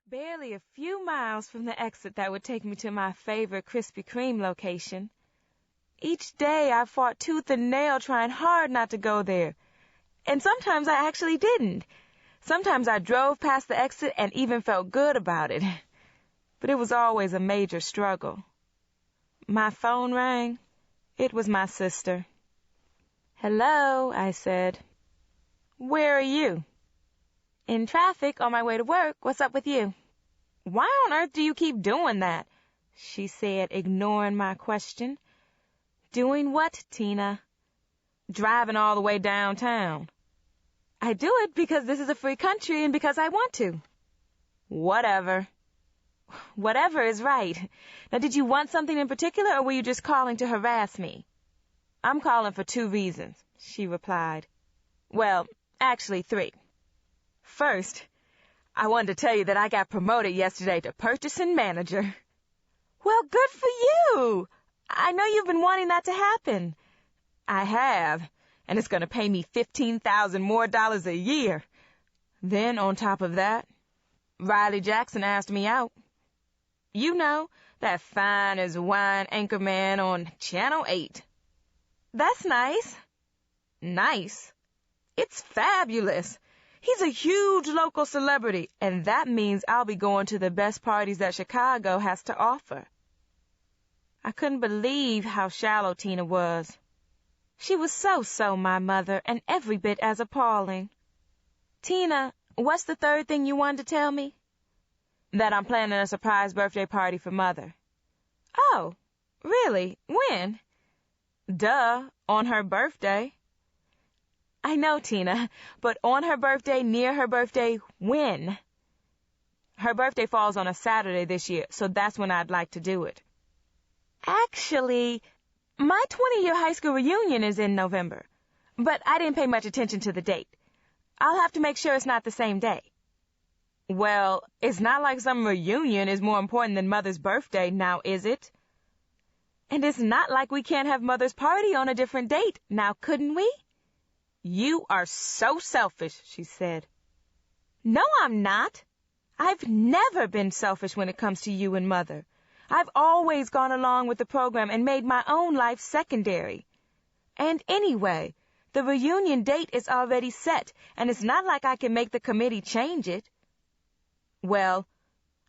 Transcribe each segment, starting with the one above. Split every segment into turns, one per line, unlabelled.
barely a few miles from the exit that would take me to my favorite Krispy Kreme location. Each day I fought tooth and nail trying hard not to go there. And sometimes I actually didn't. Sometimes I drove past the exit and even felt good about it. But it was always a major struggle. My phone rang. It was my sister. "Hello," I said. "Where are you?" "In traffic on my way to work. What's up with you?" "Why on earth do you keep doing that?" she said, ignoring my question. "Doing what, Tina?" "Driving all the way downtown." "I do it because this is a free country and because I want to." "Whatever." "Whatever is right. Now, did you want something in particular, or were you just calling to harass me?" "I'm calling for 2 reasons," she replied. "Well, actually 3. First, I wanted to tell you that I got promoted yesterday to purchasing manager." "Well, good for you. I know you've been wanting that to happen." "I have, and it's going to pay me $15,000 more a year. Then, on top of that, Riley Jackson asked me out. You know, that fine as wine anchorman on Channel 8. "That's nice." "Nice? It's fabulous. He's a huge local celebrity, and that means I'll be going to the best parties that Chicago has to offer." I couldn't believe how shallow Tina was. She was so my mother, and every bit as appalling. "Tina, what's the 3rd thing you wanted to tell me?" "That I'm planning a surprise birthday party for Mother." "Oh, really? When?" "Duh, on her birthday." "I know, Tina, but on her birthday, near her birthday, when?" "Her birthday falls on a Saturday this year, so that's when I'd like to do it." "Actually, my 20-year high school reunion is in November, but I didn't pay much attention to the date. I'll have to make sure it's not the same day." "Well, it's not like some reunion is more important than Mother's birthday, now is it?" "And it's not like we can't have Mother's party on a different date, now couldn't we?" "You are so selfish," she said. "No, I'm not. I've never been selfish when it comes to you and Mother. I've always gone along with the program and made my own life secondary. And anyway, the reunion date is already set, and it's not like I can make the committee change it." "Well,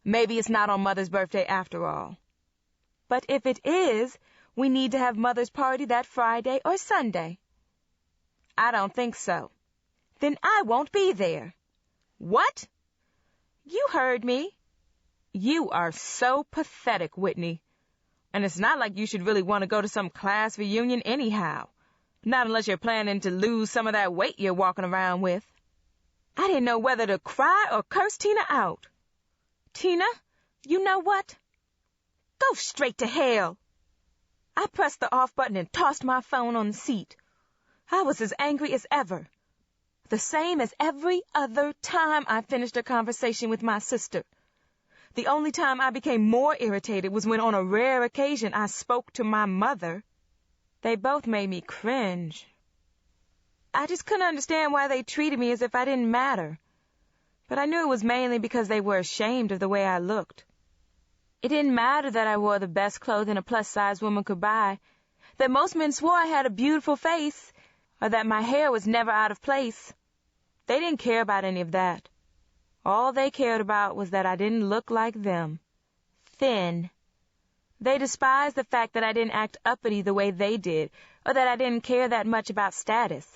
maybe it's not on Mother's birthday after all." "But if it is, we need to have Mother's party that Friday or Sunday." "I don't think so." "Then I won't be there." "What?" "You heard me." "You are so pathetic, Whitney. And it's not like you should really want to go to some class reunion anyhow. Not unless you're planning to lose some of that weight you're walking around with." I didn't know whether to cry or curse Tina out. "Tina, you know what? Go straight to hell." I pressed the off button and tossed my phone on the seat. I was as angry as ever. The same as every other time I finished a conversation with my sister. The only time I became more irritated was when on a rare occasion I spoke to my mother. They both made me cringe. I just couldn't understand why they treated me as if I didn't matter. But I knew it was mainly because they were ashamed of the way I looked. It didn't matter that I wore the best clothing a plus-size woman could buy, that most men swore I had a beautiful face, or that my hair was never out of place. They didn't care about any of that. All they cared about was that I didn't look like them. Thin. They despised the fact that I didn't act uppity the way they did, or that I didn't care that much about status.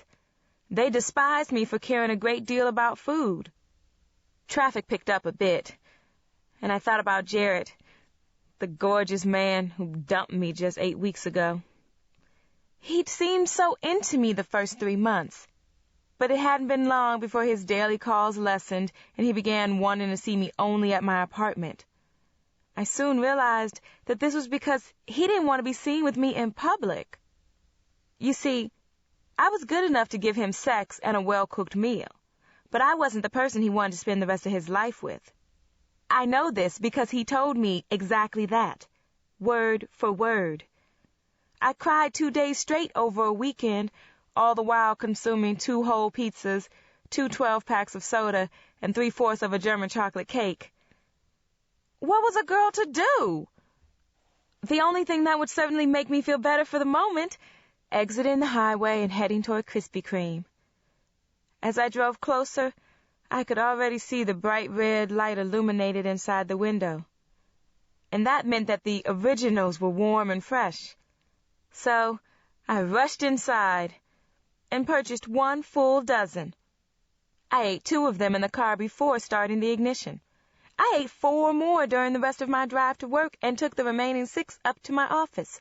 They despised me for caring a great deal about food. Traffic picked up a bit, and I thought about Jarrett, the gorgeous man who dumped me just 8 weeks ago. He'd seemed so into me the first 3 months, but it hadn't been long before his daily calls lessened and he began wanting to see me only at my apartment. I soon realized that this was because he didn't want to be seen with me in public. You see, I was good enough to give him sex and a well-cooked meal, but I wasn't the person he wanted to spend the rest of his life with. I know this because he told me exactly that, word for word. I cried 2 days straight over a weekend, all the while consuming 2 whole pizzas, 2 12-packs of soda, and 3/4 of a German chocolate cake. What was a girl to do? The only thing that would certainly make me feel better for the moment, exiting the highway and heading toward Krispy Kreme. As I drove closer, I could already see the bright red light illuminated inside the window. And that meant that the originals were warm and fresh. So I rushed inside and purchased 1 full dozen. I ate 2 of them in the car before starting the ignition. I ate 4 more during the rest of my drive to work and took the remaining 6 up to my office.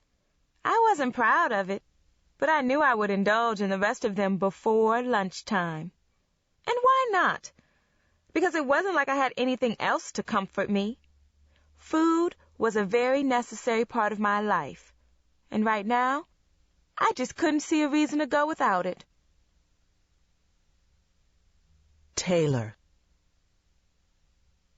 I wasn't proud of it, but I knew I would indulge in the rest of them before lunchtime. And why not? Because it wasn't like I had anything else to comfort me. Food was a very necessary part of my life, and right now, I just couldn't see a reason to go without it.
Taylor.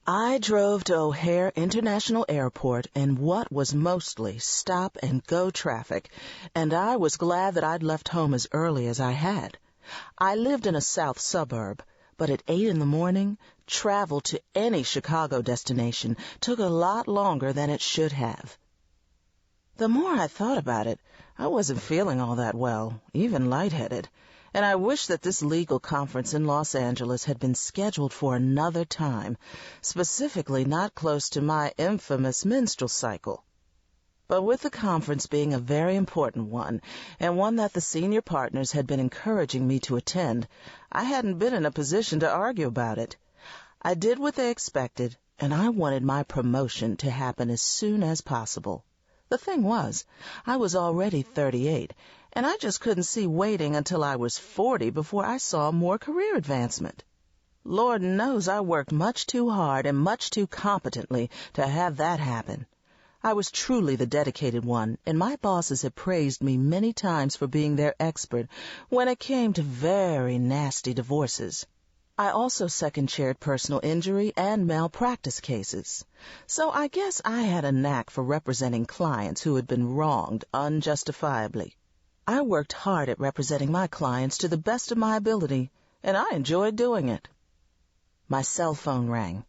I drove to O'Hare International Airport in what was mostly stop-and-go traffic, and I was glad that I'd left home as early as I had. I lived in a south suburb, but at 8 in the morning, travel to any Chicago destination took a lot longer than it should have. The more I thought about it, I wasn't feeling all that well, even lightheaded, and I wished that this legal conference in Los Angeles had been scheduled for another time, specifically not close to my infamous menstrual cycle. But with the conference being a very important one, and one that the senior partners had been encouraging me to attend, I hadn't been in a position to argue about it. I did what they expected, and I wanted my promotion to happen as soon as possible. The thing was, I was already 38, and I just couldn't see waiting until I was 40 before I saw more career advancement. Lord knows I worked much too hard and much too competently to have that happen. I was truly the dedicated one, and my bosses had praised me many times for being their expert when it came to very nasty divorces. I also second-chaired personal injury and malpractice cases, so I guess I had a knack for representing clients who had been wronged unjustifiably. I worked hard at representing my clients to the best of my ability, and I enjoyed doing it. My cell phone rang.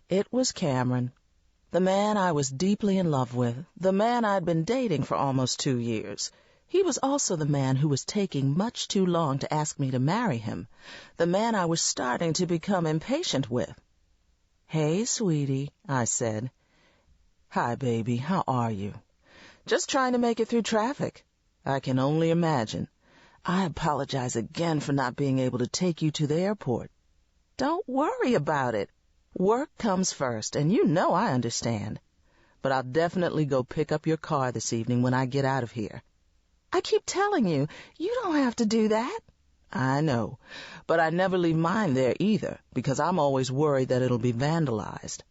It was Cameron, the man I was deeply in love with, the man I'd been dating for almost 2 years. He was also the man who was taking much too long to ask me to marry him, the man I was starting to become impatient with. "Hey, sweetie," I said. "Hi, baby, how are you?" "Just trying to make it through traffic." "I can only imagine. I apologize again for not being able to take you to the airport." "Don't worry about it. Work comes first, and you know I understand. But I'll definitely go pick up your car this evening when I get out of here." "I keep telling you, you don't have to do that." "I know, but I never leave mine there either, because I'm always worried that it'll be vandalized."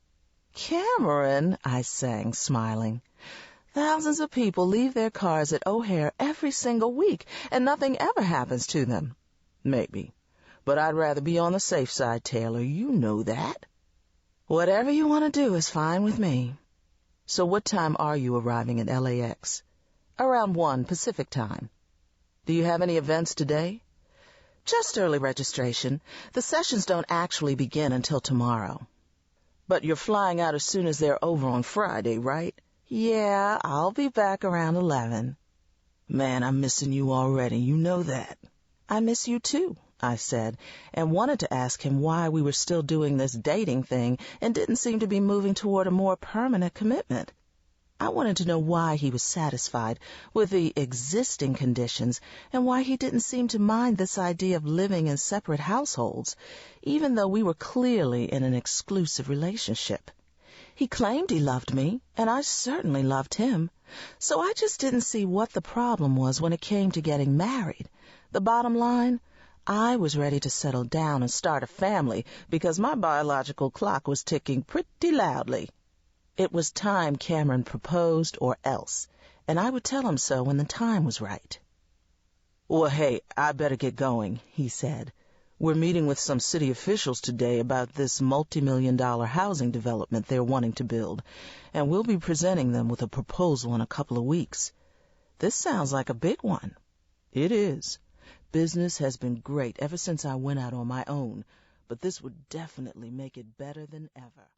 "Cameron," I sang, smiling, "thousands of people leave their cars at O'Hare every single week, and nothing ever happens to them." "Maybe, but I'd rather be on the safe side, Taylor. You know that." "Whatever you want to do is fine with me." "So what time are you arriving at LAX?" "Around 1 Pacific time." "Do you have any events today?" "Just early registration. The sessions don't actually begin until tomorrow." "But you're flying out as soon as they're over on Friday, right?" "Yeah, I'll be back around 11. "Man, I'm missing you already. You know that." "I miss you too," I said, and wanted to ask him why we were still doing this dating thing and didn't seem to be moving toward a more permanent commitment. I wanted to know why he was satisfied with the existing conditions and why he didn't seem to mind this idea of living in separate households, even though we were clearly in an exclusive relationship. He claimed he loved me, and I certainly loved him, so I just didn't see what the problem was when it came to getting married. The bottom line, I was ready to settle down and start a family because my biological clock was ticking pretty loudly. It was time Cameron proposed or else, and I would tell him so when the time was right. "Well, hey, I better get going," he said. "We're meeting with some city officials today about this multi-million-dollar housing development they're wanting to build, and we'll be presenting them with a proposal in a couple of weeks. This sounds like a big one." "It is. Business has been great ever since I went out on my own, but this would definitely make it better than ever."